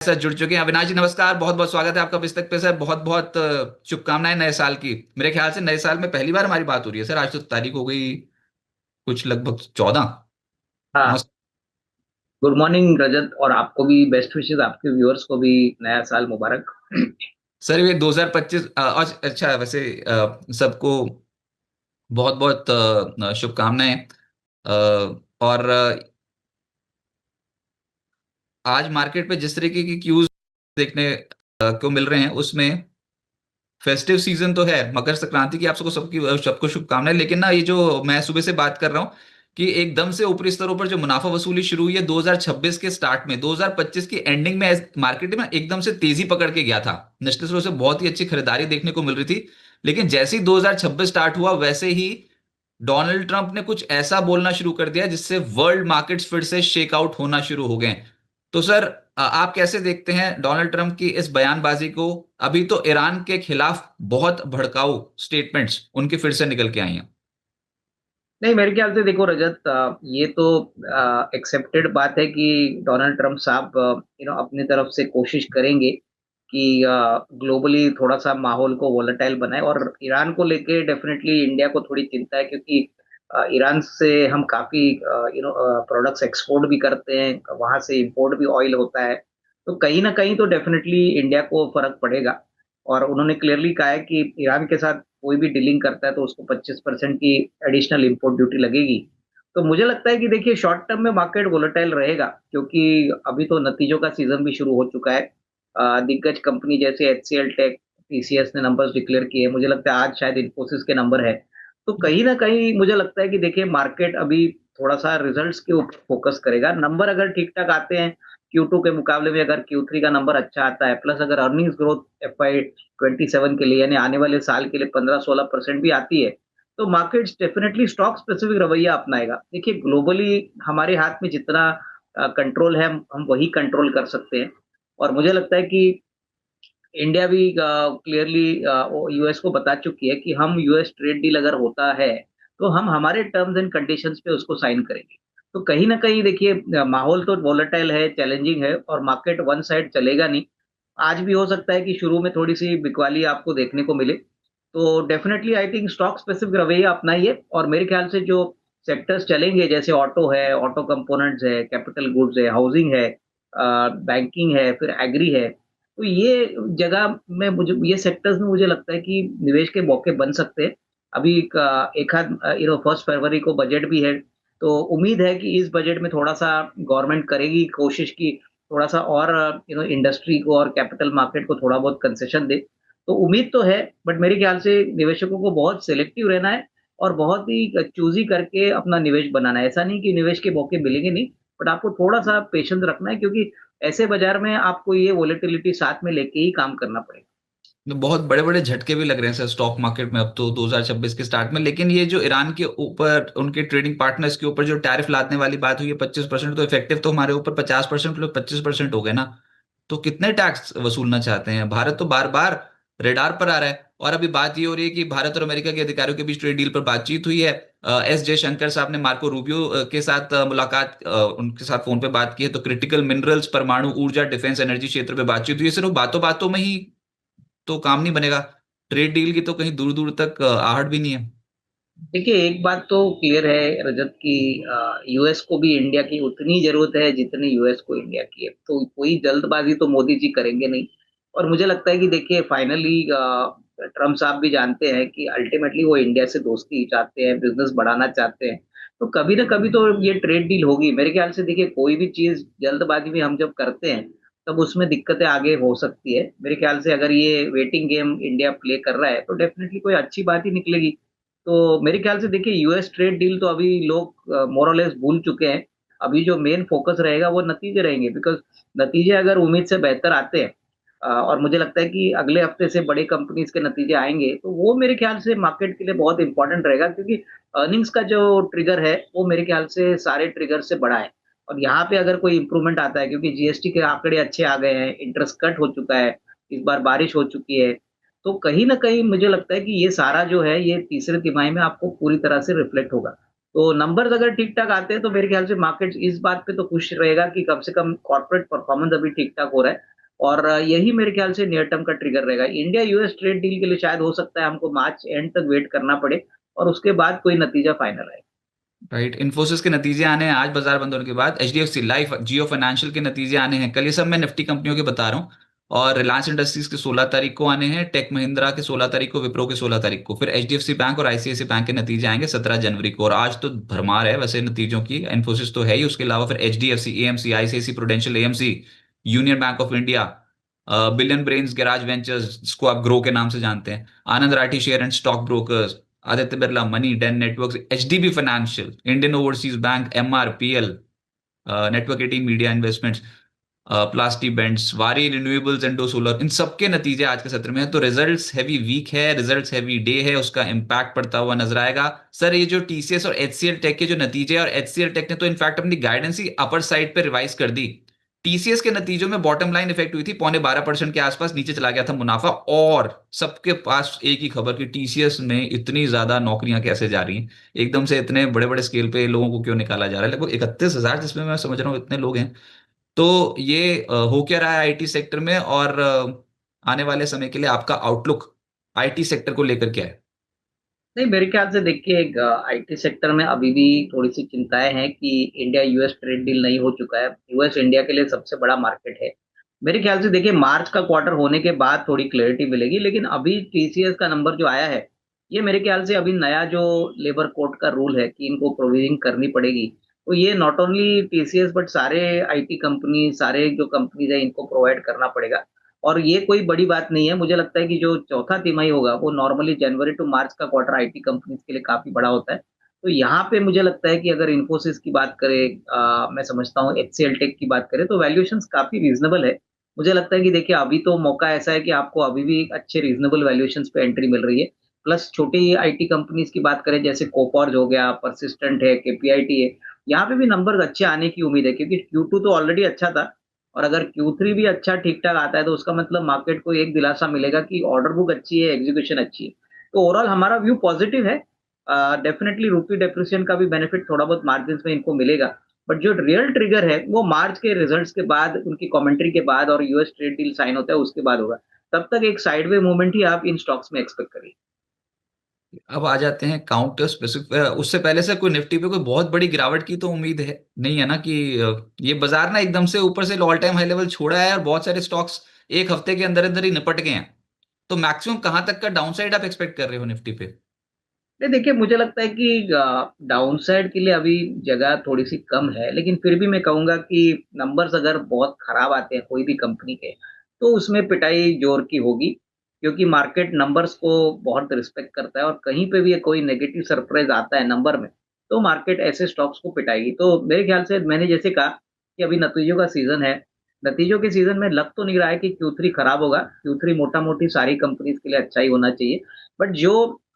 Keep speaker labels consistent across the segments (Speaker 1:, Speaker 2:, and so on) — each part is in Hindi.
Speaker 1: सर जुड़ चुके हैं। अविनाश जी नमस्कार, बहुत बहुत स्वागत है आपका बिस्तक पे सर। बहुत बहुत शुभकामनाएं नए साल की। मेरे ख्याल से नए साल में पहली बार हमारी बात हो रही है सर। आज तो तारीख हो गई कुछ लगभग 14।
Speaker 2: हाँ।
Speaker 1: नमस्कार
Speaker 2: गुड मॉर्निंग रजत, और आपको भी बेस्ट विशेस, आपके व्यूअर्स को भी नया साल मुबारक।
Speaker 1: सर। ये 2025 अच्छा वैसे सबको बहुत बहुत शुभकामनाएं। और आज मार्केट पे जिस तरीके की क्यूज देखने को मिल रहे हैं उसमें फेस्टिव सीजन तो है, मकर संक्रांति की आप सबको सबको शुभकामनाएं। लेकिन ना ये जो मैं सुबह से बात कर रहा हूँ कि एकदम से ऊपरी स्तरों पर जो मुनाफा वसूली शुरू हुई है 2026 के स्टार्ट में, 2025 की एंडिंग में मार्केट में एकदम से तेजी पकड़ के गया था। निचले स्तरों से बहुत ही अच्छी खरीदारी देखने को मिल रही थी। लेकिन जैसे ही 2026 स्टार्ट हुआ वैसे ही डोनाल्ड ट्रंप ने कुछ ऐसा बोलना शुरू कर दिया जिससे वर्ल्ड मार्केट्स फिर से शेक आउट होना शुरू हो गए। तो सर आप कैसे देखते हैं डोनाल्ड ट्रंप की इस बयानबाजी को? अभी तो ईरान के खिलाफ बहुत भड़काऊ स्टेटमेंट्स उनके फिर से निकल के आई हैं।
Speaker 2: नहीं, मेरे ख्याल से देखो रजत, ये तो एक्सेप्टेड बात है कि डोनाल्ड ट्रंप साहब अपनी तरफ से कोशिश करेंगे कि ग्लोबली थोड़ा सा माहौल को वोलेटाइल बनाए। और ईरान को लेके डेफिनेटली इंडिया को थोड़ी चिंता है, क्योंकि ईरान से हम काफी प्रोडक्ट्स एक्सपोर्ट भी करते हैं, वहां से इंपोर्ट भी ऑयल होता है। तो कहीं ना कहीं तो डेफिनेटली इंडिया को फर्क पड़ेगा। और उन्होंने क्लियरली कहा है कि ईरान के साथ कोई भी डीलिंग करता है तो उसको 25% की एडिशनल इंपोर्ट ड्यूटी लगेगी। तो मुझे लगता है कि देखिए, शॉर्ट टर्म में मार्केट वोलेटाइल रहेगा, क्योंकि अभी तो नतीजों का सीजन भी शुरू हो चुका है। दिग्गज कंपनी जैसे एचसीएल टेक, टीसीएस ने नंबर्स डिक्लेयर किए। मुझे लगता है आज शायद इन्फोसिस के नंबर है। तो कहीं ना कहीं मुझे लगता है कि देखिए, मार्केट अभी थोड़ा सा रिजल्ट्स के ऊपर फोकस करेगा। नंबर अगर ठीक ठाक आते हैं Q2 के मुकाबले में, अगर Q3 का नंबर अच्छा आता है, प्लस अगर अर्निंग्स ग्रोथ FY27 के लिए यानी आने वाले साल के लिए 15-16% भी आती है, तो मार्केट्स डेफिनेटली स्टॉक स्पेसिफिक रवैया अपनाएगा। देखिए, ग्लोबली हमारे हाथ में जितना कंट्रोल है, हम वही कंट्रोल कर सकते हैं। और मुझे लगता है कि इंडिया भी क्लियरली यूएस को बता चुकी है कि हम यूएस ट्रेड डील अगर होता है तो हम हमारे टर्म्स एंड कंडीशंस पे उसको साइन करेंगे। तो कहीं ना कहीं देखिए, माहौल तो वोलेटाइल है, चैलेंजिंग है, और मार्केट वन साइड चलेगा नहीं। आज भी हो सकता है कि शुरू में थोड़ी सी बिकवाली आपको देखने को मिले। तो definitely I think stock specific रवैया अपनाइए। और मेरे ख्याल से जो सेक्टर्स चलेंगे, जैसे ऑटो है, ऑटो कंपोनेंट्स है, कैपिटल गुड्स है, हाउसिंग है, बैंकिंग है, फिर एग्री है, तो ये जगह में मुझे, ये सेक्टर्स में मुझे लगता है कि निवेश के मौके बन सकते हैं। अभी एक आध 1 फरवरी को बजट भी है। तो उम्मीद है कि इस बजट में थोड़ा सा गवर्नमेंट करेगी कोशिश की, थोड़ा सा और इंडस्ट्री को और कैपिटल मार्केट को थोड़ा बहुत कंसेशन दे। तो उम्मीद तो है, बट मेरे ख्याल से निवेशकों को बहुत सिलेक्टिव रहना है और बहुत ही चूजी करके अपना निवेश बनाना है। ऐसा नहीं कि निवेश के मौके मिलेंगे नहीं, बट आपको थोड़ा सा पेशेंस रखना है, क्योंकि ऐसे बाजार में आपको ये वोलेटिलिटी साथ में लेके ही काम करना पड़ेगा।
Speaker 1: तो बहुत बड़े बड़े झटके भी लग रहे हैं सर स्टॉक मार्केट में अब तो 2026 के स्टार्ट में। लेकिन ये जो ईरान के ऊपर उनके ट्रेडिंग पार्टनर्स के ऊपर जो टैरिफ लादने वाली बात हुई है 25%, तो इफेक्टिव तो हमारे ऊपर 50% लोग 25% हो गए ना। तो कितने टैक्स वसूलना चाहते हैं? भारत तो बार बार रेडार पर आ रहा है। और अभी बात ये हो रही है कि भारत और अमेरिका के अधिकारियों के बीच ट्रेड डील पर बातचीत हुई है। एस जयशंकर साहब ने मार्को रूबियो के साथ मुलाकात, उनके साथ फोन पे बात की है। तो क्रिटिकल मिनरल्स, परमाणु ऊर्जा, डिफेंस एनर्जी क्षेत्र पे बातचीत हुई है। सिर्फ बातों बातों में ही तो काम नहीं बनेगा। ट्रेड डील की तो कहीं दूर दूर तक आहट भी नहीं है।
Speaker 2: देखिए, एक बात तो क्लियर है रजत की, यूएस को भी इंडिया की उतनी जरूरत है जितनी यूएस को इंडिया की है। तो कोई जल्दबाजी तो मोदी जी करेंगे नहीं। और मुझे लगता है कि देखिए, फाइनली ट्रम्प साहब भी जानते हैं कि अल्टीमेटली वो इंडिया से दोस्ती चाहते हैं, बिजनेस बढ़ाना चाहते हैं। तो कभी ना कभी तो ये ट्रेड डील होगी मेरे ख्याल से। देखिए, कोई भी चीज जल्दबाजी में हम जब करते हैं तब उसमें दिक्कतें आगे हो सकती है। मेरे ख्याल से अगर ये वेटिंग गेम इंडिया प्ले कर रहा है तो डेफिनेटली कोई अच्छी बात ही निकलेगी। तो मेरे ख्याल से देखिए, यूएस ट्रेड डील तो अभी लोग मोर और लेस भूल चुके हैं। अभी जो मेन फोकस रहेगा वो नतीजे रहेंगे, बिकॉज नतीजे अगर उम्मीद से बेहतर आते हैं, और मुझे लगता है कि अगले हफ्ते से बड़ी कंपनीज के नतीजे आएंगे, तो वो मेरे ख्याल से मार्केट के लिए बहुत इंपॉर्टेंट रहेगा, क्योंकि अर्निंग्स का जो ट्रिगर है वो मेरे ख्याल से सारे ट्रिगर से बड़ा है। और यहाँ पे अगर कोई इंप्रूवमेंट आता है, क्योंकि जीएसटी के आंकड़े अच्छे आ गए हैं, इंटरेस्ट कट हो चुका है, इस बार बारिश हो चुकी है, तो कहीं ना कहीं मुझे लगता है कि ये सारा जो है ये तीसरे तिमाही में आपको पूरी तरह से रिफ्लेक्ट होगा। तो नंबर्स अगर ठीक-ठाक आते हैं तो मेरे ख्याल से मार्केट इस बात पे तो खुश रहेगा कि कम से कम कॉर्पोरेट परफॉर्मेंस अभी ठीक-ठाक हो रहा है और यही मेरे ख्याल से नियर टर्म का ट्रिगर रहेगा। इंडिया यूएस ट्रेड डील के लिए शायद हो सकता है हमको मार्च एंड तक वेट करना पड़े और उसके बाद कोई नतीजा फाइनल आए।
Speaker 1: राइट, इन्फोसिस के नतीजे आने हैं आज बाजार बंद होने के बाद, एचडीएफसी लाइफ, जियो फाइनेंशियल के नतीजे आने हैं कल, ये सब मैं निफ्टी कंपनियों के बता रहा हूँ। और रिलायंस इंडस्ट्रीज के 16 तारीख को आने हैं, टेक महिंद्रा के 16 तारीख को, विप्रो के 16 तारीख को, फिर एचडीएफसी बैंक और आईसीआईसी बैंक के नतीजे आएंगे 17 जनवरी को। और आज तो भरमार है वैसे नतीजों की, इन्फोसिस तो है ही, उसके अलावा फिर HDFC, AMC, ICICI Prudential, AMC, Union Bank of India, Billion Brains Garage Ventures जिसको आप ग्रो के नाम से जानते हैं, Anand Rathi share and stock brokers, Aditya Birla Money, Den Networks, HDB Financial, Indian Overseas Bank, MRPL, Network 18 Media Investments, Plastiblends, Waaree Renewables, Indo Solar, इन सबके नतीजे आज के सत्र में है। तो रिजल्ट्स हैवी वीक है, रिजल्ट्स हैवी डे है, उसका इंपैक्ट पड़ता हुआ नजर आएगा। सर ये जो टीसीएस और एचसीएल टेक के जो नतीजे हैं, और एचसीएल टेक ने तो इनफैक्ट अपनी गाइडेंस ही अपर साइड पे रिवाइज कर दी। टीसीएस के नतीजों में बॉटम लाइन इफेक्ट हुई थी, 12.25% के आसपास नीचे चला गया था मुनाफा। और सबके पास एक ही खबर कि टीसीएस में इतनी ज्यादा नौकरियां कैसे जा रही हैं, एकदम से इतने बड़े बड़े स्केल पे लोगों को क्यों निकाला जा रहा है, लगभग 31,000, जिसमें मैं समझ रहा हूँ इतने लोग हैं। तो ये हो क्या रहा है आईटी सेक्टर में, और आने वाले समय के लिए आपका आउटलुक आईटी सेक्टर को लेकर क्या है?
Speaker 2: नहीं, मेरे ख्याल से देखिए एक आईटी सेक्टर में अभी भी थोड़ी-सी चिंताएँ हैं कि इंडिया यूएस ट्रेड डील नहीं हो चुका है। यूएस इंडिया के लिए सबसे बड़ा मार्केट है। मेरे ख्याल से देखिए मार्च का क्वार्टर होने के बाद थोड़ी क्लैरिटी मिलेगी, लेकिन अभी टीसीएस का नंबर जो आया है, ये मेरे ख्याल से अभी नया जो लेबर कोड का रूल है कि इनको प्रोविजनिंग करनी पड़ेगी, तो ये नॉट ओनली टीसीएस बट सारे आईटी कंपनी, सारे जो कंपनीज़ हैं इनको प्रोवाइड करना पड़ेगा। और ये कोई बड़ी बात नहीं है, मुझे लगता है कि जो चौथा तिमाही होगा, वो नॉर्मली जनवरी टू मार्च का क्वार्टर आईटी कंपनीज़ के लिए काफ़ी बड़ा होता है। तो यहाँ पे मुझे लगता है कि अगर इन्फोसिस की बात करें मैं समझता हूँ एचसीएल टेक की बात करें, तो वैल्यूएशंस काफ़ी रीज़नेबल है। मुझे लगता है कि देखिए अभी तो मौका ऐसा है कि आपको अभी भी एक अच्छे रीज़नेबल वैल्यूएशंस पे एंट्री मिल रही है। प्लस छोटी आईटी कंपनीज़ की बात करें जैसे कोफॉर्ज हो गया, पर्सिस्टेंट है, केपीआईटी है, यहाँ पे भी नंबर्स अच्छे आने की उम्मीद है क्योंकि क्यू2 तो ऑलरेडी अच्छा था और अगर क्यू3 भी अच्छा ठीक-ठाक आता है, तो उसका मतलब मार्केट को एक दिलासा मिलेगा कि ऑर्डर बुक अच्छी है, एग्जीक्यूशन अच्छी है। तो ओवरऑल हमारा व्यू पॉजिटिव है। डेफिनिटली रूपी डेप्रिसिएशन का भी बेनिफिट थोड़ा बहुत मार्जिन्स में इनको मिलेगा। बट जो रियल ट्रिगर है, वो मार्च के रिजल्ट्स के बाद, उनकी कमेंट्री के बाद और यूएस ट्रेड डील साइन होता है, उसके बाद होगा। तब तक एक साइडवे मूवमेंट ही आप इन स्टॉक्स में एक्सपेक्ट करिए।
Speaker 1: अब आ जाते हैं काउंटर स्पेसिफिक, उससे पहले से कोई निफ्टी पे कोई बहुत बड़ी गिरावट की तो उम्मीद है नहीं है ना, कि ये बाजार ना एकदम से ऊपर से ऑल टाइम हाई लेवल छोड़ा है और बहुत सारे स्टॉक्स एक हफ्ते के अंदर अंदर ही निपट गए हैं। तो मैक्सिमम कहां तक का डाउनसाइड आप एक्सपेक्ट कर रहे हो निफ्टी पे?
Speaker 2: नहीं देखिए, मुझे लगता है कि डाउनसाइड के लिए अभी जगह थोड़ी-सी कम है, लेकिन फिर भी मैं कहूँगा कि नंबर्स अगर बहुत खराब आते हैं कोई भी कंपनी के, तो उसमें पिटाई ज़ोर की होगी, क्योंकि मार्केट नंबर्स को बहुत रिस्पेक्ट करता है और कहीं पे भी कोई नेगेटिव सरप्राइज़ आता है नंबर में, तो मार्केट ऐसे स्टॉक्स को पिटाएगी। तो मेरे ख्याल से मैंने जैसे कहा कि अभी नतीजों का सीज़न है, नतीजों के सीज़न में लग तो नहीं रहा है कि क्यू3 खराब होगा, क्यू3 मोटा-मोटी सारी कंपनीज़ के लिए अच्छा ही होना चाहिए। बट जो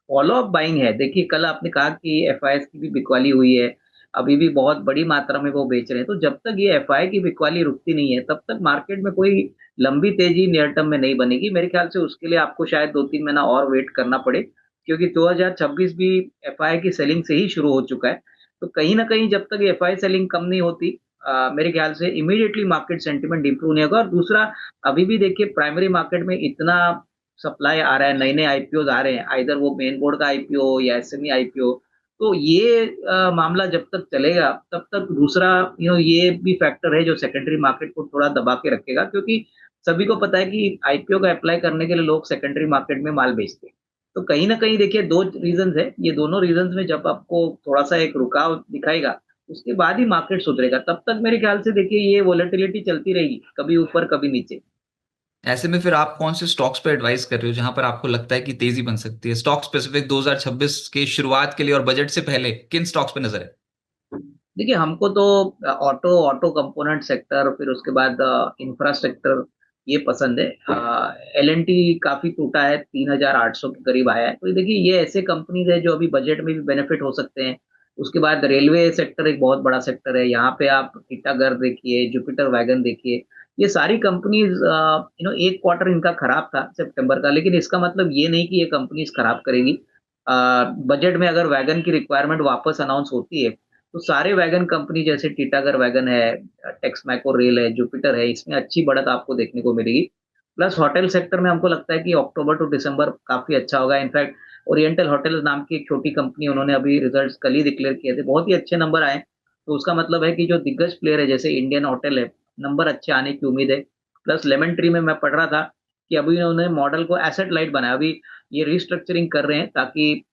Speaker 2: फॉलो अप बाइंग है, देखिए कल आपने कहा कि एफआईआईज़ की भी बिकवाली हुई है, अभी भी बहुत बड़ी मात्रा में वो बेच रहे हैं, तो जब तक ये एफआई की बिकवाली रुकती नहीं है, तब तक मार्केट में कोई लंबी तेज़ी नियर टर्म में नहीं बनेगी। मेरे ख्याल से उसके लिए आपको शायद 2-3 महीना और वेट करना पड़े, क्योंकि 2026 भी एफआई की सेलिंग से ही शुरू हो चुका है। तो कहीं न कहीं जब तक एफआई सेलिंग कम नहीं होती मेरे ख्याल से इमीडिएटली मार्केट सेंटिमेंट इंप्रूव नहीं होगा और दूसरा अभी भी देखिए प्राइमरी मार्केट में इतना सप्लाई आ रहा है, नए-नए आईपीओज़ आ रहे हैं, आइदर वो मेन बोर्ड का आईपीओ या एसएमई आईपीओ। तो ये मामला जब तक चलेगा, तब तक दूसरा ये भी फैक्टर है जो सेकेंडरी मार्केट को थोड़ा दबा के रखेगा क्योंकि सभी को पता है कि आईपीओ का अप्लाई करने के लिए लोग सेकेंडरी मार्केट में माल बेचते हैं। तो कहीं न कहीं देखिए 2 रीज़न्स हैं, ये दोनों रीज़न्स में जब आपको थोड़ा-सा एक रुकाव दिखाएगा, उसके बाद ही मार्केट सुधरेगा। तब तक मेरे ख्याल से देखिए ये वोलेटिलिटी चलती रहेगी, कभी ऊपर, कभी नीचे।
Speaker 1: ऐसे में फिर आप कौन से स्टॉक्स पे एडवाइस कर रहे हो जहां पर आपको लगता है कि तेजी बन सकती है, स्टॉक स्पेसिफिक 2026 के शुरुआत के लिए और बजट से पहले किन स्टॉक्स पे नजर है?
Speaker 2: देखिए, हमको तो ऑटो ऑटो कंपोनेंट सेक्टर फिर उसके बाद इंफ्रास्ट्रक्चर ये पसंद है। एल-एन-टी काफ़ी टूटा है, 3,800 के करीब आया है। तो देखिए, ये ऐसे कंपनीज़ हैं जो अभी बजट में भी बेनिफिट हो सकते हैं। उसके बाद रेलवे सेक्टर एक बहुत बड़ा सेक्टर है। यहाँ पे आप टिटागढ़ देखिए, जुपिटर वैगन देखिए। ये सारी कंपनीज़ एक क्वार्टर इनका खराब था सितंबर का, लेकिन इसका मतलब ये नहीं कि ये कंपनीज़ खराब करेगी। बजट में अगर वैगन की रिक्वायरमेंट वापस अनाउंस होती है, तो सारे वैगन कंपनी जैसे टीटागढ़ वैगन है, टेक्समैको रेल है, जुपिटर है, इसमें अच्छी बढ़त आपको देखने को मिलेगी। प्लस होटल सेक्टर में हमको लगता है कि अक्टूबर टू दिसंबर काफ़ी अच्छा होगा। इनफैक्ट ओरिएंटल होटल्स नाम की एक छोटी कंपनी, उन्होंने अभी रिजल्ट्स कल ही डिक्लेयर किए थे, बहुत ही अच्छे नंबर आए। तो उसका मतलब है कि जो दिग्गज प्लेयर है जैसे इंडियन होटल है, नंबर अच्छे आने की उम्मीद है। प्लस लेमन ट्री में मैं पढ़ रहा था कि अभी उन्होंने मॉडल को एसेट लाइट बनाया। अभी ये रिस्ट्रक्चरिंग कर रहे हैं ताकि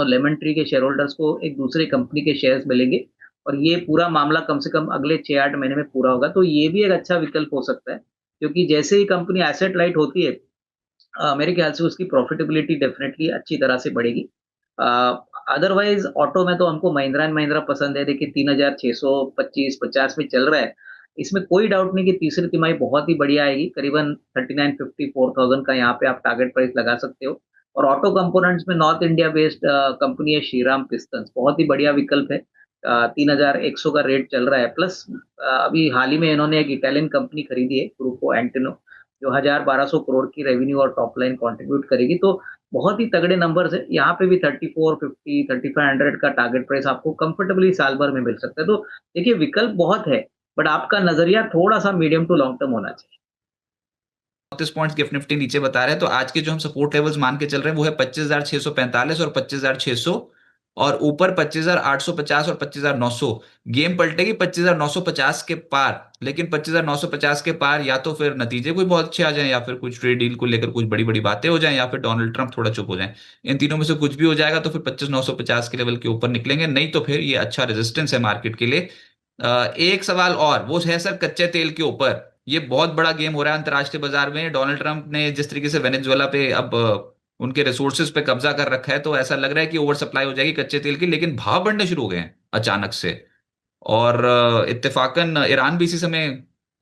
Speaker 2: लेमन ट्री के शेयर होल्डर्स को एक दूसरे कंपनी के शेयर्स मिलेंगे, और ये पूरा मामला कम से कम अगले 6-8 महीने में पूरा होगा। तो ये भी एक अच्छा विकल्प हो सकता है, क्योंकि जैसे ही कंपनी एसेट लाइट होती है, मेरे ख्याल से उसकी प्रॉफिटेबिलिटी डेफिनेटली अच्छी तरह से बढ़ेगी। अदरवाइज ऑटो में तो हमको महिंद्रा एंड महिंद्रा पसंद है। देखिए 3625-50 में चल रहा है। इसमें कोई डाउट नहीं कि तीसरी तिमाही बहुत ही बढ़िया आएगी, करीबन 3950-4000 का यहाँ पे आप टारगेट प्राइस लगा सकते हो। और ऑटो कंपोनेंट्स में नॉर्थ इंडिया बेस्ड कंपनी है श्रीराम पिस्टन्स, बहुत ही बढ़िया विकल्प है। 3100 का रेट चल रहा है। प्लस अभी हाल ही में इन्होंने एक इटालियन कंपनी खरीदी है, ग्रुपो एंटिनो, जो 1200 करोड़ की रेवेन्यू और टॉप लाइन कंट्रीब्यूट करेगी। तो बहुत ही तगड़े नंबर्स है। यहाँ पे भी 3450 3500 का टारगेट प्राइस आपको कंफर्टेबली साल भर में मिल सकता है। तो देखिए विकल्प बहुत है, बट आपका नजरिया थोड़ा सा मीडियम टू लॉन्ग टर्म होना चाहिए।
Speaker 1: 34 पॉइंट्स गिफ्ट निफ्टी नीचे बता रहे हैं, तो आज के जो हम सपोर्ट लेवल्स मान के चल रहे हैं वो है 25,645 और 25,600, और ऊपर 25,850 और 25,900। गेम पलटेगी 25,950 के पार, लेकिन 25,950 के पार या तो फिर नतीजे कोई बहुत अच्छे आ जाएं, या फिर कुछ ट्रेड डील को लेकर कुछ बड़ी बड़ी बातें हो जाएं, या फिर डोनाल्ड ट्रंप थोड़ा चुप हो जाएं। इन तीनों में से कुछ भी हो जाएगा तो फिर 25,950 के लेवल के ऊपर निकलेंगे, नहीं तो फिर ये अच्छा रेजिस्टेंस है मार्केट के लिए। एक सवाल और वो है सर कच्चे तेल के ऊपर। ये बहुत बड़ा गेम हो रहा है अंतर्राष्ट्रीय बाजार में। डोनाल्ड ट्रंप ने जिस तरीके से वेनेजुएला पे अब उनके रिसोर्सेज पे कब्जा कर रखा है, तो ऐसा लग रहा है कि ओवर सप्लाई हो जाएगी कच्चे तेल की, लेकिन भाव बढ़ने शुरू हो गए हैं अचानक से। और इत्तेफाकन ईरान भी इसी समय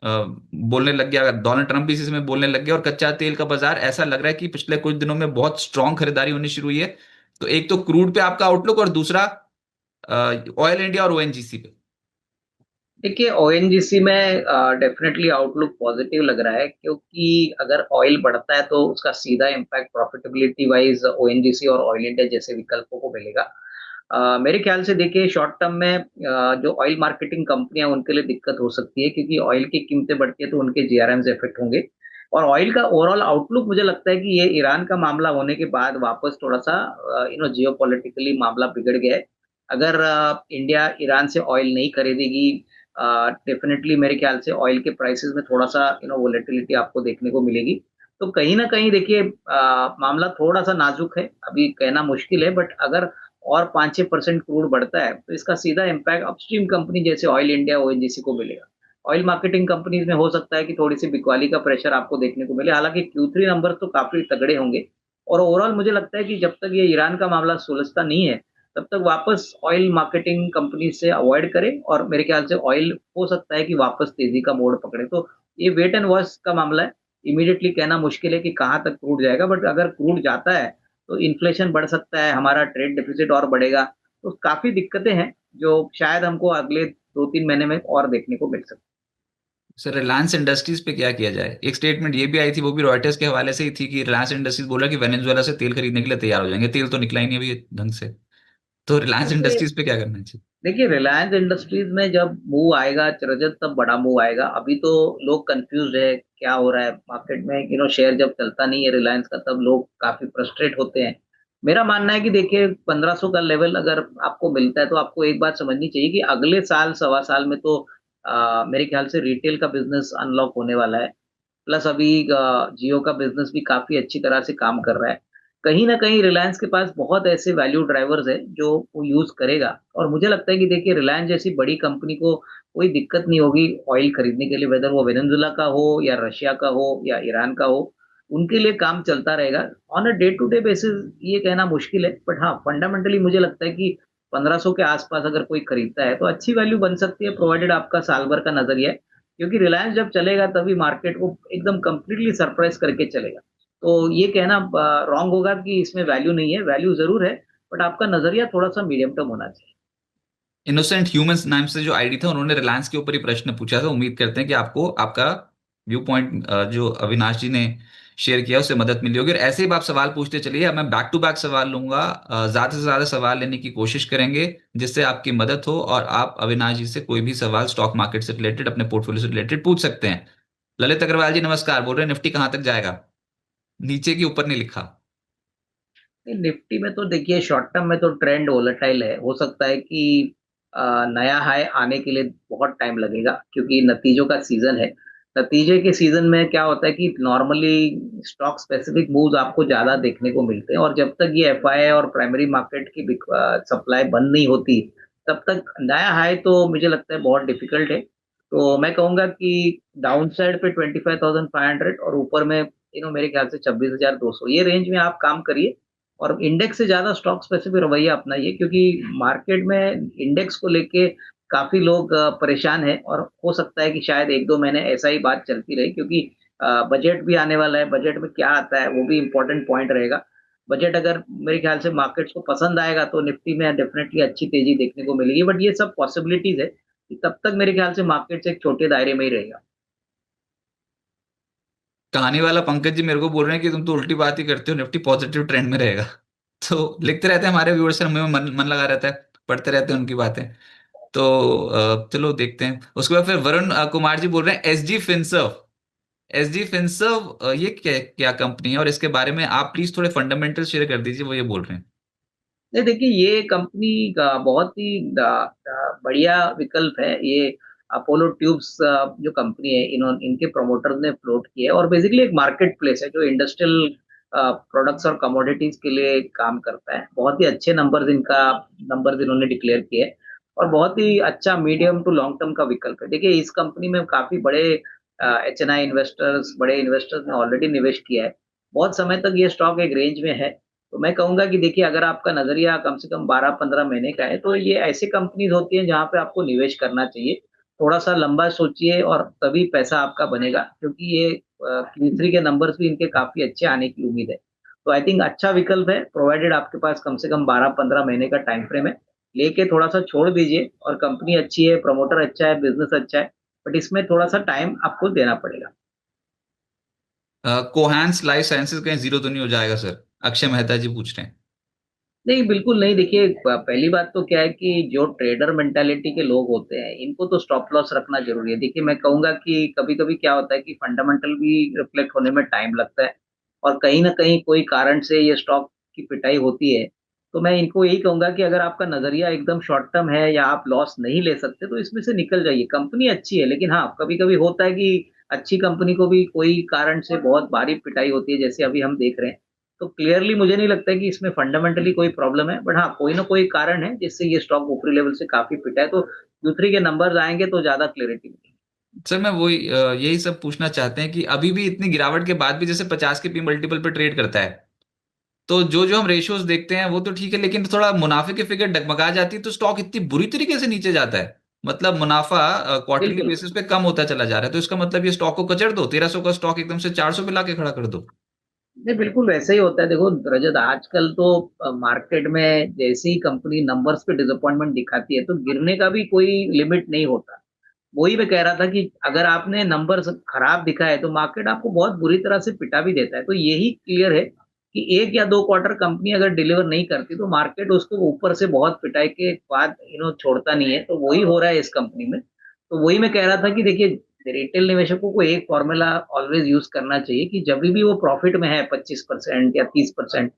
Speaker 1: बोलने लग गया, डोनाल्ड ट्रंप भी इसी समय बोलने लग गया, और कच्चा तेल का बाजार ऐसा लग रहा है कि पिछले कुछ दिनों में बहुत स्ट्रांग खरीदारी होनी शुरू हुई है। तो एक तो क्रूड पे आपका आउटलुक, और दूसरा ऑयल इंडिया और ओएनजीसी पे।
Speaker 2: देखिए ओएनजीसी में डेफिनेटली आउटलुक पॉजिटिव लग रहा है, क्योंकि अगर ऑयल बढ़ता है तो उसका सीधा इम्पैक्ट प्रॉफिटेबिलिटी वाइज ओएनजीसी और ऑयल इंडिया जैसे विकल्पों को मिलेगा। मेरे ख्याल से देखिए शॉर्ट टर्म में जो ऑयल मार्केटिंग कंपनियां उनके लिए दिक्कत हो सकती है, क्योंकि ऑयल की कीमतें बढ़ती है तो उनके जीआरएम से इफेक्ट होंगे। और ऑयल का ओवरऑल आउटलुक मुझे लगता है कि ये ईरान का मामला होने के बाद वापस थोड़ा सा जियो पॉलिटिकली मामला बिगड़ गया है। अगर इंडिया ईरान से ऑयल नहीं खरीदेगी, डेफिनेटली मेरे ख्याल से ऑयल के प्राइसेस में थोड़ा सा वोलेटिलिटी आपको देखने को मिलेगी। तो कहीं ना कहीं देखिए मामला थोड़ा सा नाजुक है, अभी कहना मुश्किल है, बट अगर और 5-6% क्रूड बढ़ता है तो इसका सीधा इम्पैक्ट अपस्ट्रीम कंपनी जैसे ऑयल इंडिया ओएनजीसी को मिलेगा। ऑयल मार्केटिंग कंपनीज में हो सकता है कि थोड़ी सी बिकवाली का प्रेशर आपको देखने को मिले। हालांकि Q3 नंबर तो काफी तगड़े होंगे। और ओवरऑल मुझे लगता है कि जब तक ये ईरान का मामला सुलझता नहीं है, तब तक वापस ऑयल मार्केटिंग कंपनी से अवॉइड करें, और मेरे ख्याल से ऑयल हो सकता है कि वापस तेजी का मोड़ पकड़े। तो ये वेट एंड वॉच का मामला है। इमीडिएटली कहना मुश्किल है कि कहाँ तक क्रूड जाएगा, बट अगर क्रूड जाता है तो इन्फ्लेशन बढ़ सकता है, हमारा ट्रेड डेफिसिट और बढ़ेगा। तो काफी दिक्कतें हैं जो शायद हमको अगले 2-3 महीने में और देखने को मिल सकती
Speaker 1: सर रिलायंस इंडस्ट्रीज पे क्या किया जाए? एक स्टेटमेंट ये भी आई थी, वो भी रॉयटर्स के हवाले से ही थी, कि रिलायंस इंडस्ट्रीज बोला कि वेनेजुएला से तेल खरीदने के लिए तैयार हो जाएंगे। तेल तो निकला ही नहीं अभी ढंग से। तो
Speaker 2: है।
Speaker 1: रिलायंस
Speaker 2: देखिए
Speaker 1: इंडस्ट्रीज पे क्या करना चाहिए?
Speaker 2: देखिए रिलायंस इंडस्ट्रीज में जब मूव आएगा रजत, तब बड़ा मूव आएगा। अभी तो लोग कंफ्यूज है क्या हो रहा है मार्केट में। शेयर जब चलता नहीं है रिलायंस का, तब लोग काफी फ्रस्ट्रेट होते हैं। मेरा मानना है कि देखिए 1500 का लेवल अगर आपको मिलता है, तो आपको एक बात समझनी चाहिए कि अगले साल सवा साल में तो मेरे ख्याल से रिटेल का बिजनेस अनलॉक होने वाला है। प्लस अभी जियो का बिजनेस भी काफी अच्छी तरह से काम कर रहा है। कहीं ना कहीं रिलायंस के पास बहुत ऐसे वैल्यू ड्राइवर्स है जो वो यूज करेगा। और मुझे लगता है कि देखिए रिलायंस जैसी बड़ी कंपनी को कोई दिक्कत नहीं होगी ऑयल खरीदने के लिए, वेदर वो वेनेजुएला का हो या रशिया का हो या ईरान का हो, उनके लिए काम चलता रहेगा। On a day to day basis ये कहना मुश्किल है, बट हाँ फंडामेंटली मुझे लगता है कि 1500 के आसपास अगर कोई खरीदता है तो अच्छी वैल्यू बन सकती है, प्रोवाइडेड आपका साल भर का नजरिया है। क्योंकि रिलायंस जब चलेगा तभी मार्केट को एकदम कंप्लीटली सरप्राइज करके चलेगा। तो ये कहना रॉन्ग होगा कि इसमें वैल्यू नहीं है, वैल्यू जरूर है, बट आपका नजरिया थोड़ा सा मीडियम टर्म होना चाहिए।
Speaker 1: इनोसेंट ह्यूमंस नाम से जो आईडी था, उन्होंने रिलायंस के ऊपर ही प्रश्न पूछा था। उम्मीद करते हैं कि आपको आपका व्यू पॉइंट जो अविनाश जी ने शेयर किया उससे मदद मिली होगी। और ऐसे ही आप सवाल पूछते चलिए, अब मैं बैक टू बैक सवाल लूंगा, ज्यादा से ज्यादा सवाल लेने की कोशिश करेंगे जिससे आपकी मदद हो, और आप अविनाश जी से कोई भी सवाल स्टॉक मार्केट से रिलेटेड, अपने पोर्टफोलियो से रिलेटेड पूछ सकते हैं। ललित अग्रवाल जी नमस्कार, बोल रहे हैं निफ्टी कहाँ तक जाएगा? नीचे की ऊपर नहीं लिखा।
Speaker 2: निफ्टी में तो देखिए शॉर्ट टर्म में तो ट्रेंड वोलेटाइल है, हो सकता है कि नया हाई आने के लिए बहुत टाइम लगेगा क्योंकि नतीजों का सीजन है। नतीजे के सीजन में क्या होता है कि नॉर्मली स्टॉक स्पेसिफिक मूव्स आपको ज्यादा देखने को मिलते हैं, और जब तक ये एफआई और प्राइमरी मार्केट की सप्लाई बंद नहीं होती तब तक नया हाई तो मुझे लगता है बहुत डिफिकल्ट है। तो मैं कहूंगा कि डाउन साइड पे 25,500 और ऊपर में मेरे ख्याल से 26,200 ये रेंज में आप काम करिए, और इंडेक्स से ज्यादा स्टॉक स्पेसिफिक रवैया अपनाइए, क्योंकि मार्केट में इंडेक्स को लेके काफी लोग परेशान हैं, और हो सकता है कि शायद एक दो महीने ऐसा ही बात चलती रहे, क्योंकि बजट भी आने वाला है। बजट में क्या आता है वो भी इम्पोर्टेंट पॉइंट रहेगा। बजट अगर मेरे ख्याल से मार्केट्स को पसंद आएगा तो निफ्टी में डेफिनेटली अच्छी तेजी देखने को मिलेगी, बट ये सब पॉसिबिलिटीज है कि तब तक मेरे ख्याल से मार्केट्स एक छोटे दायरे में ही रहेगा।
Speaker 1: कहानी वाला पंकज जी मेरे को बोल रहे हैं कि तुम तो उल्टी बात ही करते हो, निफ्टी पॉजिटिव ट्रेंड में रहेगा। तो लिखते रहते हैं हमारे व्यूअर्स, हमें मन लगा रहता है, पढ़ते रहते हैं उनकी बातें। तो चलो देखते हैं। उसके बाद फिर वरुण कुमार जी बोल रहे हैं एसजी फिनसर्व। एसजी फिनसर्व ये क्या क्या कंपनी है, और इसके बारे में आप प्लीज थोड़े फंडामेंटल शेयर कर दीजिए, वो ये बोल रहे हैं।
Speaker 2: नहीं देखिए, ये कंपनी का बहुत ही बढ़िया विकल्प है। ये अपोलो ट्यूब्स जो कंपनी है, इनके प्रोमोटर्स ने फ्लोट किया है, और बेसिकली एक मार्केट प्लेस है जो इंडस्ट्रियल प्रोडक्ट्स और कमोडिटीज के लिए काम करता है। बहुत ही अच्छे नंबर्स इन्होंने डिक्लेयर किए हैं, और बहुत ही अच्छा मीडियम टू लॉन्ग टर्म का विकल्प है। देखिए, इस कंपनी में काफी बड़े एचएनआई इन्वेस्टर्स, बड़े इन्वेस्टर्स ने ऑलरेडी निवेश किया है। बहुत समय तक ये स्टॉक एक रेंज में है। तो मैं कहूंगा कि देखिए, अगर आपका नजरिया कम से कम 12-15 महीने का है तो ये ऐसी कंपनीज होती हैं जहां पे आपको निवेश करना चाहिए। थोड़ा सा लंबा सोचिए और तभी पैसा आपका बनेगा, क्योंकि ये Q3 के नंबर्स भी इनके काफी अच्छे आने की उम्मीद है। तो आई थिंक अच्छा विकल्प है, प्रोवाइडेड आपके पास कम से कम 12-15 महीने का टाइम फ्रेम है। लेके थोड़ा सा छोड़ दीजिए, और कंपनी अच्छी है, प्रमोटर अच्छा है, बिजनेस अच्छा है, बट इसमें थोड़ा सा टाइम आपको देना पड़ेगा।
Speaker 1: कोहांस लाइफ साइंसेज कहीं जीरो तो नहीं हो जाएगा सर? अक्षय मेहता जी पूछ रहे हैं।
Speaker 2: नहीं, बिल्कुल नहीं। देखिए, पहली बात तो क्या है कि जो ट्रेडर मेंटालिटी के लोग होते हैं इनको तो स्टॉप लॉस रखना जरूरी है। देखिए, मैं कहूंगा कि कभी कभी क्या होता है कि फंडामेंटल भी रिफ्लेक्ट होने में टाइम लगता है, और कहीं ना कहीं कोई कारण से ये स्टॉक की पिटाई होती है। तो मैं इनको यही कहूंगा कि अगर आपका नजरिया एकदम शॉर्ट टर्म है या आप लॉस नहीं ले सकते तो इसमें से निकल जाइए। कंपनी अच्छी है, लेकिन हाँ, कभी कभी होता है कि अच्छी कंपनी को भी कोई कारण से बहुत भारी पिटाई होती है, जैसे अभी हम देख रहे हैं। तो क्लियरली मुझे नहीं लगता है कि इसमें फंडामेंटली कोई प्रॉब्लम है, बट हाँ, कोई ना कोई कारण है जिससे ये स्टॉक ऊपरी लेवल से काफी पिटा है। तो Q3 के नंबर्स आएंगे तो ज्यादा क्लियरिटी मिलेगी।
Speaker 1: सर मैं वही यही सब पूछना चाहते हैं कि अभी भी इतनी गिरावट के बाद भी जैसे 50 के पी मल्टीपल पे ट्रेड करता है, तो जो जो हम रेशियोज देखते हैं वो तो ठीक है, लेकिन थोड़ा मुनाफे की फिगर डगमगा जाती है तो स्टॉक इतनी बुरी तरीके से नीचे जाता है। मतलब मुनाफा क्वार्टरली
Speaker 2: बिल्कुल।
Speaker 1: बेसिस पे कम होता चला जा रहा है, तो इसका मतलब ये स्टॉक को कचड़ दो, 1300 का स्टॉक एकदम से 400 पे लाके खड़ा कर दो।
Speaker 2: नहीं, बिल्कुल वैसे ही होता है। देखो रजत, आजकल तो मार्केट में जैसे ही कंपनी नंबर्स पे डिसअपॉइंटमेंट दिखाती है तो गिरने का भी कोई लिमिट नहीं होता। वही मैं कह रहा था कि अगर आपने नंबर खराब दिखाए तो मार्केट आपको बहुत बुरी तरह से पिटा भी देता है। तो यही क्लियर है कि एक या दो क्वार्टर कंपनी अगर डिलीवर नहीं करती तो मार्केट उसको ऊपर से बहुत पिटाई के बाद छोड़ता नहीं है। तो वही हो रहा है इस कंपनी में। तो वही मैं कह रहा था कि देखिए, रिटेल निवेशकों को एक फॉर्मूला ऑलवेज यूज करना चाहिए कि जब भी वो प्रॉफिट में है 25% या 30%,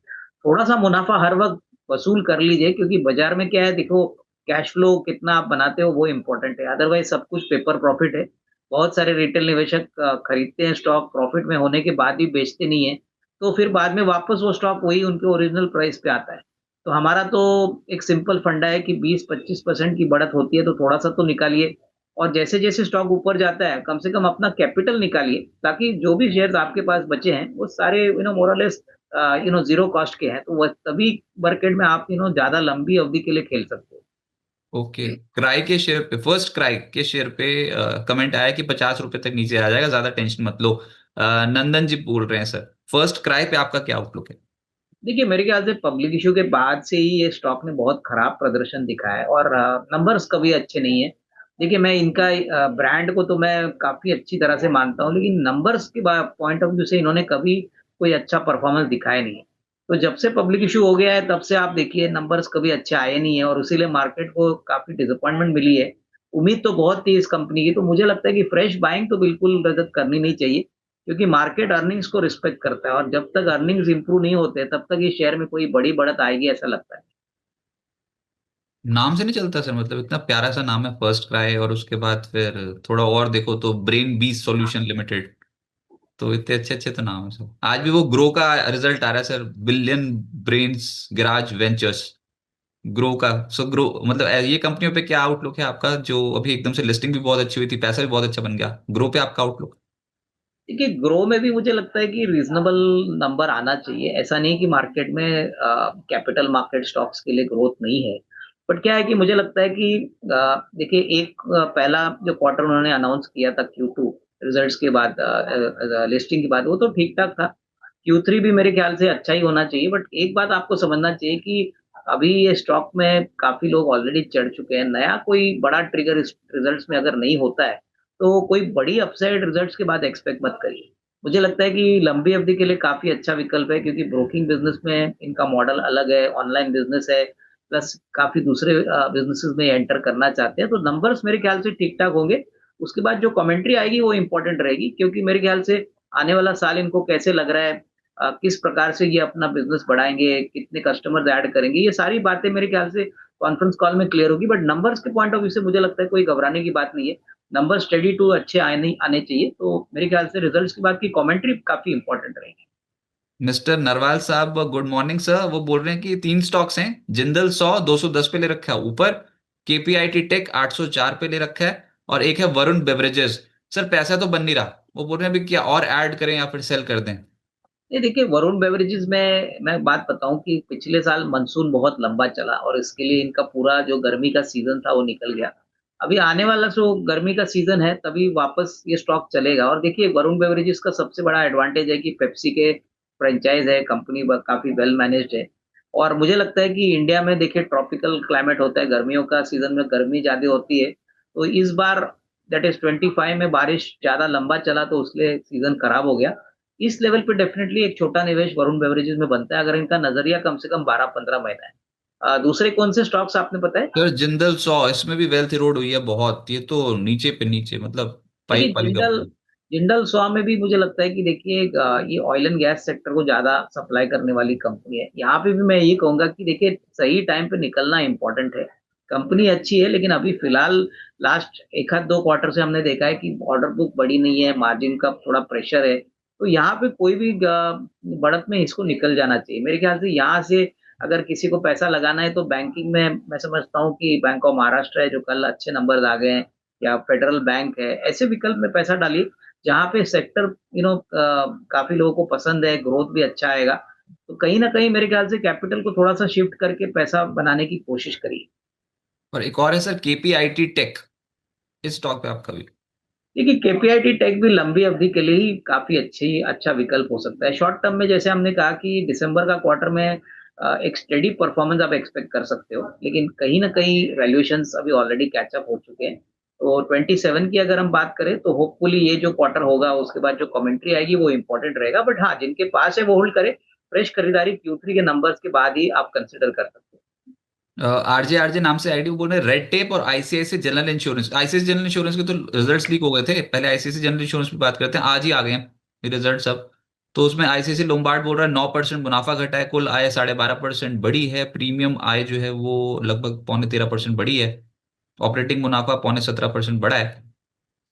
Speaker 2: थोड़ा सा मुनाफा हर वक्त वसूल कर लीजिए, क्योंकि बाजार में क्या है, देखो, कैश फ्लो कितना आप बनाते हो वो इम्पोर्टेंट है, अदरवाइज सब कुछ पेपर प्रॉफिट है। बहुत सारे रिटेल निवेशक खरीदते हैं स्टॉक, प्रॉफिट में होने के बाद भी बेचते नहीं है, तो फिर बाद में वापस वो स्टॉक वही उनके ओरिजिनल प्राइस पे आता है। तो हमारा तो एक सिंपल फंडा है कि 20-25% की बढ़त होती है तो थोड़ा सा तो निकालिए, और जैसे जैसे स्टॉक ऊपर जाता है कम से कम अपना कैपिटल निकालिए, ताकि जो भी शेयर्स आपके पास बचे हैं वो सारे मोरलेस जीरो कॉस्ट के हैं, तो वह तभी मार्केट में आप ज्यादा लंबी अवधि के लिए खेल सकते हो।
Speaker 1: ओके। क्राई के शेयर पे, फर्स्ट क्राई के शेयर पे कमेंट आया कि 50 रुपए तक नीचे आ जाएगा, ज्यादा टेंशन मत लो। नंदन जी बोल रहे हैं सर, फर्स्ट क्राई पे आपका क्या आउटलुक है?
Speaker 2: देखिए, मेरे ख्याल से पब्लिक इशू के बाद से ही ये स्टॉक ने बहुत खराब प्रदर्शन दिखाया है, और नंबर्स कभी अच्छे नहीं है। देखिए, मैं इनका ब्रांड को तो मैं काफी अच्छी तरह से मानता हूँ, लेकिन नंबर्स के पॉइंट ऑफ व्यू से इन्होंने कभी कोई अच्छा परफॉर्मेंस दिखाया नहीं है। तो जब से पब्लिक इश्यू हो गया है तब से आप देखिए नंबर्स कभी अच्छे आए नहीं है और इसीलिए मार्केट को काफ़ी डिसअपॉइंटमेंट मिली है। उम्मीद तो बहुत थी इस कंपनी की, तो मुझे लगता है कि फ्रेश बाइंग तो बिल्कुल रजत करनी नहीं चाहिए, क्योंकि मार्केट अर्निंग्स को रिस्पेक्ट करता है और जब तक अर्निंग्स इंप्रूव नहीं होते, तब तक ये शेयर में कोई बड़ी बढ़त आएगी ऐसा लगता है।
Speaker 1: नाम से नहीं चलता सर, मतलब इतना प्यारा सा नाम है फर्स्ट क्राई, और उसके बाद फिर थोड़ा और देखो तो ब्रेन बीस सॉल्यूशन लिमिटेड। तो इतने अच्छे अच्छे तो नाम है सर। आज भी वो ग्रो का रिजल्ट आ रहा है sir, billion Brains Garage ventures, grow का। सो ग्रो मतलब ये कंपनियों पे क्या आउटलुक है आपका, जो अभी एकदम से लिस्टिंग भी बहुत अच्छी हुई थी, पैसा भी बहुत अच्छा बन गया, ग्रो पे आपका आउटलुक?
Speaker 2: देखिए, ग्रो में भी मुझे लगता है कि रीज़नेबल नंबर आना चाहिए। ऐसा नहीं कि मार्केट में कैपिटल मार्केट स्टॉक्स के लिए ग्रोथ नहीं है। बट क्या है कि मुझे लगता है कि देखिए एक पहला जो क्वार्टर उन्होंने अनाउंस किया था Q2 रिजल्ट्स के बाद लिस्टिंग के बाद वो तो ठीक-ठाक था। Q3 भी मेरे ख्याल से अच्छा ही होना चाहिए, बट एक बात आपको समझना चाहिए कि अभी ये स्टॉक में काफ़ी लोग ऑलरेडी चढ़ चुके हैं। नया कोई बड़ा ट्रिगर इस रिजल्ट्स में अगर नहीं होता है, तो कोई बड़ी अपसाइड रिजल्ट्स के बाद एक्सपेक्ट मत करिए। मुझे लगता है कि लंबी अवधि के लिए काफ़ी अच्छा विकल्प है, क्योंकि ब्रोकिंग बिज़नेस में इनका मॉडल अलग है, ऑनलाइन बिज़नेस है, प्लस काफ़ी दूसरे बिज़नेसेस में एंटर करना चाहते हैं, तो नंबर्स मेरे ख्याल से ठीक-ठाक होंगे। उसके बाद जो कमेंट्री आएगी वो इम्पोर्टेंट रहेगी, क्योंकि मेरे ख्याल से आने वाला साल इनको कैसे लग रहा है, किस प्रकार से ये अपना बिज़नेस बढ़ाएँगे, कितने कस्टमर्स ऐड करेंगे, ये सारी बातें मेरे ख्याल से कॉन्फ्रेंस कॉल में क्लियर होगी। बट नंबर्स के पॉइंट ऑफ व्यू से मुझे लगता है कोई घबराने की बात नहीं है। नंबर स्टेडी टू अच्छे आने आने चाहिए, तो मेरे ख्याल से रिजल्ट्स के बाद की कमेंट्री काफ़ी इम्पोर्टेंट रहेगी।
Speaker 1: मिस्टर नरवाल साहब गुड मॉर्निंग सर। वो बोल रहे हैं कि तीन स्टॉक्स हैं, जिंदल 100 210 पे ले रखा है ऊपर, केपीआईटी टेक 804 पे ले रखा है, और एक है वरुण बेवरेजेस। सर पैसा तो बन नहीं रहा, वो बोल रहे हैं अभी क्या और ऐड करें या फिर सेल कर दें?
Speaker 2: ये देखिए वरुण बेवरेजेस में मैं बात बताऊँ कि पिछले साल मानसून बहुत लंबा चला और इसके लिए इनका पूरा जो गर्मी का सीज़न था वो निकल गया। अभी आने वाला जो गर्मी का सीज़न है तभी वापस ये स्टॉक चलेगा और देखिए वरुण बेवरेजेस का सबसे बड़ा एडवांटेज है कि पेप्सी के फ्रैंचाइज़ है, कंपनी ब काफ़ी वेल मैनेज्ड है और मुझे लगता है कि इंडिया में देखिए ट्रॉपिकल क्लाइमेट होता है, गर्मियों का सीज़न में गर्मी ज़्यादा होती है। तो इस बार दैट इज़ 25 में बारिश ज़्यादा लंबा चला तो इसलिए सीज़न खराब हो गया। इस लेवल पे डेफ़िनेटली एक छोटा निवेश वरुण बेवरेजेस में बनता है, अगर इनका नज़रिया कम से कम 12-15 महीना है। दूसरे कौन से स्टॉक्स आपने बताए?
Speaker 1: सर जिंदल 100, इसमें भी वेल्थ इरोड हुई है बहुत, ये तो नीचे पे नीचे, मतलब
Speaker 2: देखिए
Speaker 1: पाइप वाली
Speaker 2: जिंदल
Speaker 1: कंपनी।
Speaker 2: जिंदल स्टॉ में भी मुझे लगता है कि देखिए ये ऑयल एंड गैस सेक्टर को ज़्यादा सप्लाई करने वाली कंपनी है। यहाँ पे भी मैं यही कहूँगा कि देखिए सही टाइम पे निकलना इम्पोर्टेंट है। कंपनी अच्छी है लेकिन अभी फ़िलहाल लास्ट 1 आध 2 क्वार्टर से हमने देखा है कि ऑर्डर बुक बड़ी नहीं है, मार्जिन का थोड़ा प्रेशर है। तो यहाँ पे कोई भी बढ़त में इसको निकल जाना चाहिए। मेरे ख्याल से यहाँ से अगर किसी को पैसा लगाना है तो बैंकिंग में मैं समझता हूँ कि बैंक ऑफ महाराष्ट्र है जो कल अच्छे नंबर्स आ गए हैं या फेडरल बैंक है, ऐसे विकल्प में पैसा डालिए, जहाँ पे सेक्टर काफ़ी लोगों को पसंद है, ग्रोथ भी अच्छा आएगा। तो कहीं न कहीं मेरे ख्याल से कैपिटल को थोड़ा-सा शिफ्ट करके पैसा बनाने की कोशिश करिए।
Speaker 1: और एक और है सर केपीआईटी टेक, इस स्टॉक पे आपका भी?
Speaker 2: देखिए, केपीआईटी टेक भी लंबी अवधि के लिए ही काफ़ी अच्छा विकल्प हो सकता है। शॉर्ट टर्म में जैसे हमने कहा कि दिसंबर का क्वार्टर में एक स्टेडी परफॉर्मेंस आप एक्सपेक्ट कर सकते हो, लेकिन कहीं न कहीं वैल्यूएशंस अभी ऑलरेडी कैच अप हो चुके हैं। तो 27 की अगर हम बात करें तो होपफुली ये जो क्वार्टर होगा उसके बाद जो कमेंट्री आएगी वो इम्पोर्टेंट रहेगा। बट हाँ, जिनके पास है वो होल्ड करें। फ्रेश खरीदारी Q3 के नंबर्स के बाद ही आप कंसिडर कर सकते हो।
Speaker 1: आरजे आरजे नाम से आईडी बोल रहे हैं, रेड टेप और ICICI general insurance. ICICI general insurance के तो रिजल्ट्स लीक हो गए थे, पहले आईसीआईसीआई जनरल इंश्योरेंस की बात करते हैं, आज ही आ गए हैं रिजल्ट सब। तो उसमें आईसीआईसीआई लोम्बार्ड बोल रहा है 9% मुनाफा घटा है, कुल आय 12.5% बढ़ी है, प्रीमियम आय जो है वो लगभग 13.25% बढ़ी है, ऑपरेटिंग मुनाफा 17.5% बढ़ा है।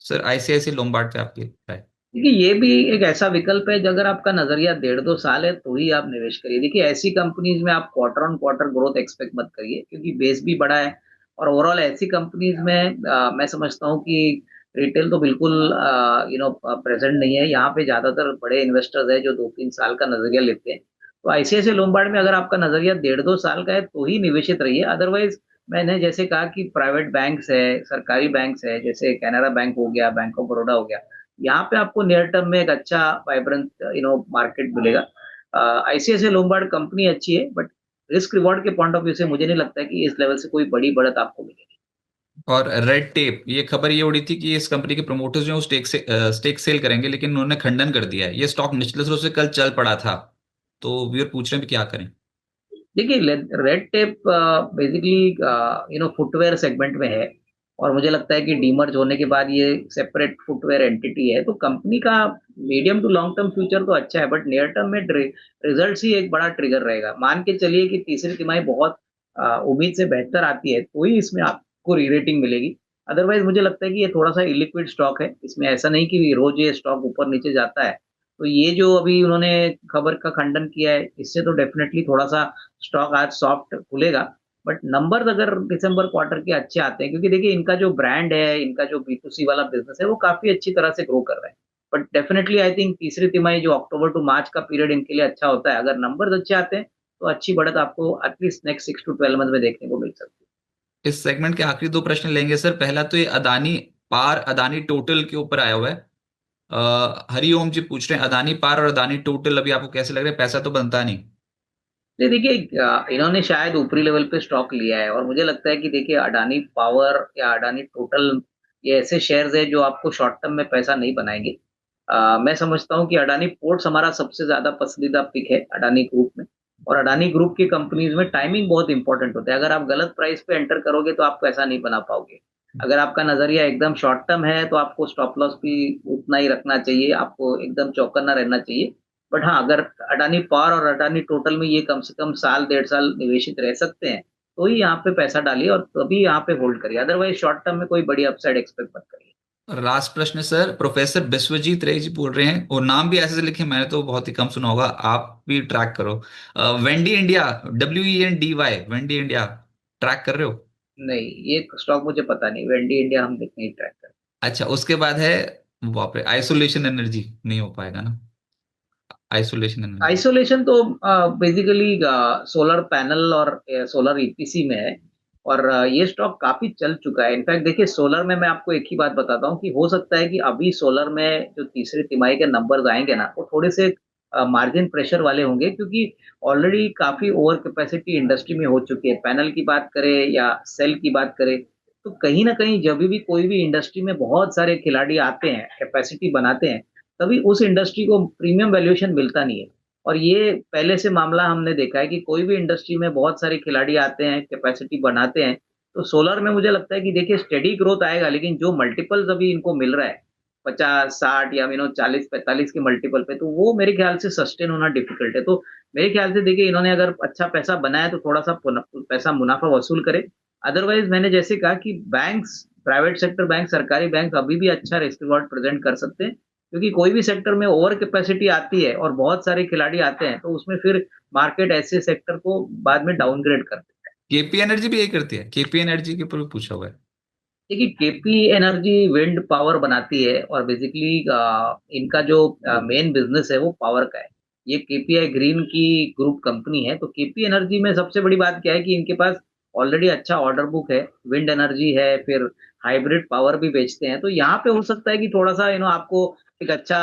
Speaker 1: सर आईसीआईसीआई लोम्बार्ड पे आपकी राय?
Speaker 2: देखिए, ये भी एक ऐसा विकल्प है जो अगर आपका नज़रिया डेढ़ 2 साल है तो ही आप निवेश करिए। देखिए, ऐसी कंपनीज़ में आप quarter on quarter growth expect मत करिए क्योंकि बेस भी बड़ा है और ओवरऑल ऐसी कंपनीज़ में मैं समझता हूँ कि रिटेल तो बिल्कुल प्रेज़ेंट नहीं है। यहाँ पे ज़्यादातर बड़े इन्वेस्टर्स हैं जो 2-3 साल का नज़रिया लेते हैं। तो आईसीआईसीआई लोम्बार्ड में अगर आपका नज़रिया डेढ़ 2 साल का है तो ही निवेशित रहिए। अदरवाइज़ मैंने जैसे कहा कि प्राइवेट बैंक्स है, सरकारी बैंक्स है, जैसे कैनरा बैंक हो गया, बैंक ऑफ बड़ौदा हो गया, यहाँ पे आपको नियर टर्म में एक अच्छा वाइब्रेंट मार्केट मिलेगा। आईसीआईसीआई लोम्बार्ड कंपनी अच्छी है बट रिस्क रिवॉर्ड के पॉइंट ऑफ व्यू से मुझे नहीं लगता है कि इस लेवल से कोई बड़ी बढ़त आपको मिलेगी।
Speaker 1: और रेड टेप, ये खबर ये उड़ी थी कि इस कंपनी के प्रमोटर्स जो हैं वो स्टेक सेल करेंगे, लेकिन उन्होंने खंडन कर दिया है। ये स्टॉक निचले स्रोत से कल चल पड़ा था, तो व्यूअर पूछ रहे हैं भी क्या करें।
Speaker 2: देखिए, red tape basically footwear segment में है, और मुझे लगता है कि डीमर्ज होने के बाद ये सेपरेट फुटवेयर एंटिटी है, तो कंपनी का medium to long term future तो अच्छा है, बट नियर टर्म में रिजल्ट्स ही एक बड़ा ट्रिगर रहेगा। मान के चलिए कि तीसरी तिमाही बहुत उम्मीद से बेहतर आती है, तो ही इसमें आपको री रेटिंग मिलेगी। अदरवाइज मुझे लगता है कि ये थोड़ा सा इलिक्विड स्टॉक है, इसमें ऐसा नहीं कि रोज ये स्टॉक ऊपर नीचे जाता है। तो ये जो अभी उन्होंने खबर का खंडन किया है, इससे तो डेफिनेटली थोड़ा सा स्टॉक आज सॉफ्ट खुलेगा। बट नंबर्स अगर दिसंबर क्वार्टर के अच्छे आते हैं, क्योंकि देखिए इनका जो ब्रांड है, इनका जो B2C वाला बिजनेस है, वो काफी अच्छी तरह से ग्रो कर रहा है। बट डेफिनेटली आई थिंक तीसरी तिमाही जो अक्टूबर टू मार्च का पीरियड इनके लिए अच्छा होता है, अगर नंबर्स अच्छे आते हैं तो अच्छी बढ़त आपको एटलीस्ट नेक्स्ट 6 to 12 मंथ में देखने को मिल सकती है।
Speaker 1: इस सेगमेंट के आखिरी दो प्रश्न लेंगे सर। पहला तो ये अदानी पार अदानी टोटल के ऊपर आया हुआ है। हरिओम जी पूछ रहे हैं, अदानी पार और अदानी टोटल अभी आपको कैसे लग रहा है? पैसा तो बनता नहीं।
Speaker 2: नहीं, देखिए इन्होंने शायद ऊपरी लेवल पे स्टॉक लिया है, और मुझे लगता है कि देखिए अडानी पावर या अडानी टोटल, ये ऐसे शेयर्स है जो आपको शॉर्ट टर्म में पैसा नहीं बनाएंगे। मैं समझता हूँ कि अडानी पोर्ट्स हमारा सबसे ज्यादा पसंदीदा पिक है अडानी ग्रुप में, और अडानी ग्रुप की कंपनीज में टाइमिंग बहुत इंपॉर्टेंट होता है। अगर आप गलत प्राइस पे एंटर करोगे तो आप पैसा नहीं बना पाओगे। अगर आपका नजरिया एकदम शॉर्ट टर्म है तो आपको स्टॉप लॉस भी उतना ही रखना चाहिए, आपको एकदम चौकन्ना रहना चाहिए। बट हाँ, अगर अडानी पावर और अडानी टोटल में ये कम से कम साल 1.5 साल निवेशित रह सकते हैं, तो ही यहाँ पे पैसा डालिए और तभी यहाँ पे होल्ड करिए। अदरवाइज शॉर्ट टर्म में कोई बड़ी अपसाइड एक्सपेक्ट मत करिए।
Speaker 1: लास्ट प्रश्न सर, प्रोफेसर विश्वजीत रे जी बोल रहे हैं, और नाम भी ऐसे से लिखे, मैंने तो बहुत ही कम सुना होगा, आप भी ट्रैक करो। Wendy India, WENDY, Wendy India track कर रहे हो?
Speaker 2: नहीं, ये स्टॉक मुझे पता नहीं, वेंडी इंडिया हम नहीं ट्रैक करते।
Speaker 1: अच्छा, उसके बाद है, बाप रे, आइसोलेशन एनर्जी, नहीं हो पाएगा ना? Isolation energy.
Speaker 2: आइसोलेशन तो बेसिकली सोलर पैनल और सोलर ईपीसी में है, और ये स्टॉक काफी चल चुका है। इनफैक्ट देखिए, सोलर में मैं आपको एक ही बात बताता हूँ कि हो सकता है कि अभी सोलर में जो तीसरी तिमाही के नंबर्स आएंगे ना, वो थोड़े से मार्जिन प्रेशर वाले होंगे, क्योंकि ऑलरेडी काफी ओवर कैपेसिटी इंडस्ट्री में हो चुकी है। पैनल की बात करें या सेल की बात करें, तो कहीं ना कहीं जब भी कोई भी इंडस्ट्री में बहुत सारे खिलाड़ी आते हैं, कैपेसिटी बनाते हैं, तभी उस इंडस्ट्री को प्रीमियम वैल्यूएशन मिलता नहीं है। और ये पहले से मामला हमने देखा है कि कोई भी इंडस्ट्री में बहुत सारे खिलाड़ी आते हैं, कैपेसिटी बनाते हैं। तो सोलर में मुझे लगता है कि देखिए स्टेडी ग्रोथ आएगा, लेकिन जो मल्टीपल्स अभी इनको मिल रहा है, 50 60 या 40 45 के मल्टीपल पे, तो वो मेरे ख्याल से सस्टेन होना डिफिकल्ट है। तो मेरे ख्याल से देखिए, इन्होंने अगर अच्छा पैसा बनाया तो थोड़ा सा पैसा मुनाफा वसूल करे। अदरवाइज मैंने जैसे कहा कि बैंक्स, प्राइवेट सेक्टर बैंक, सरकारी बैंक अभी भी अच्छा रिस्क रिवॉर्ड प्रेजेंट कर सकते हैं, क्योंकि कोई भी सेक्टर में ओवर कैपेसिटी आती है और बहुत सारे खिलाड़ी आते हैं, तो उसमें फिर मार्केट ऐसे सेक्टर को बाद में डाउनग्रेड कर देता है।
Speaker 1: केपी एनर्जी भी यही करती है, केपी एनर्जी के ऊपर भी पूछा हुआ है।
Speaker 2: देखिए, केपी एनर्जी विंड पावर बनाती है, और बेसिकली इनका जो मेन बिजनेस है वो पावर का है। ये केपीआई ग्रीन की ग्रुप कंपनी है। तो केपी एनर्जी में सबसे बड़ी बात क्या है कि इनके पास ऑलरेडी अच्छा ऑर्डर बुक है, विंड एनर्जी है, फिर हाइब्रिड पावर भी बेचते हैं। तो यहाँ पे हो सकता है कि थोड़ा सा आपको एक अच्छा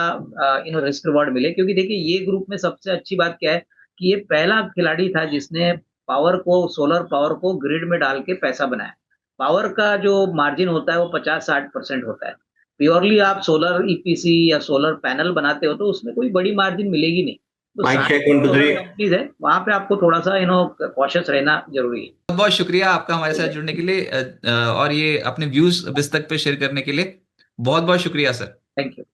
Speaker 2: रिस्क रिवॉर्ड मिले, क्योंकि देखिए ये ग्रुप में सबसे अच्छी बात क्या है कि ये पहला खिलाड़ी था जिसने पावर को, सोलर पावर को ग्रिड में डाल के पैसा बनाया। पावर का जो मार्जिन होता है वो 50 60% होता है। प्योरली आप सोलर ईपीसी या सोलर पैनल बनाते हो तो उसमें कोई बड़ी मार्जिन मिलेगी नहीं। तो
Speaker 3: माइक
Speaker 2: सारी
Speaker 3: चेक 1 2
Speaker 2: सोलर
Speaker 3: 3।
Speaker 2: कंपनीज है, वहां पे आपको थोड़ा सा कॉशियस रहना जरूरी है।
Speaker 1: बहुत बहुत शुक्रिया आपका हमारे साथ जुड़ने के लिए, और ये अपने व्यूज बिस्तक पे शेयर करने के लिए बहुत बहुत शुक्रिया सर।
Speaker 2: Thank you.